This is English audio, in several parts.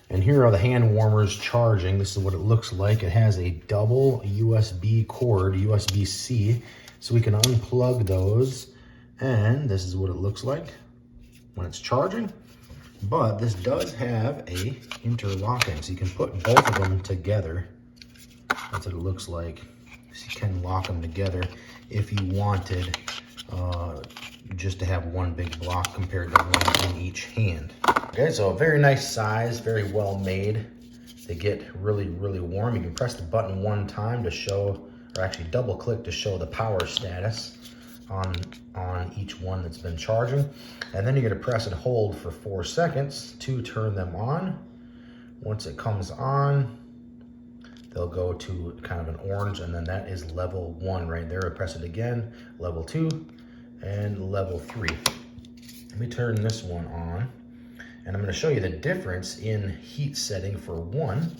And here are the hand warmers charging. This is what it looks like. It has a double USB cord, USB-C, so we can unplug those. And this is what it looks like when it's charging. But this does have a interlocking, so you can put both of them together. That's what it looks like. So you can lock them together if you wanted just to have one big block compared to one in each hand. Okay, so a very nice size, very well made. They get really, really warm. You can press the button one time to show, or actually double click to show the power status on each one that's been charging. And then you're gonna press and hold for 4 seconds to turn them on. Once it comes on, they'll go to kind of an orange, and then that is level 1 right there. I press it again, level 2, and level 3. Let me turn this one on, and I'm gonna show you the difference in heat setting for 1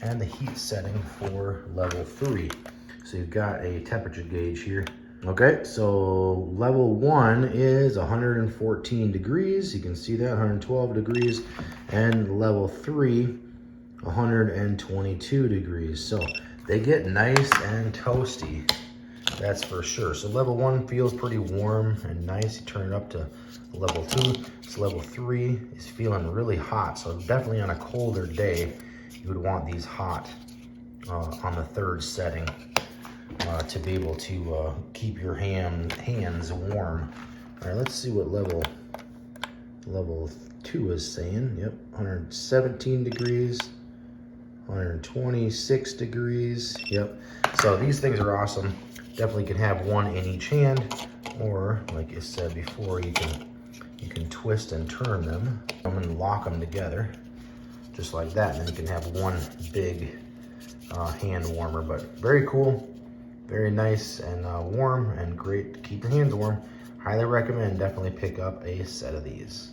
and the heat setting for level 3. So you've got a temperature gauge here. Okay, so level 1 is 114 degrees. You can see that, 112 degrees. And level 3, 122 degrees. So they get nice and toasty, that's for sure. So level 1 feels pretty warm and nice. You turn it up to level 2. So level 3 is feeling really hot. So definitely on a colder day, you would want these hot on the 3rd setting. To be able to keep your hands warm. All right, let's see what level 2 is saying. Yep, 117 degrees, 126 degrees. Yep, so these things are awesome. Definitely can have one in each hand, or like I said before, you can twist and turn them and lock them together just like that, and then you can have one big hand warmer. But very cool. Very nice and warm and great to keep your hands warm. Highly recommend, definitely pick up a set of these.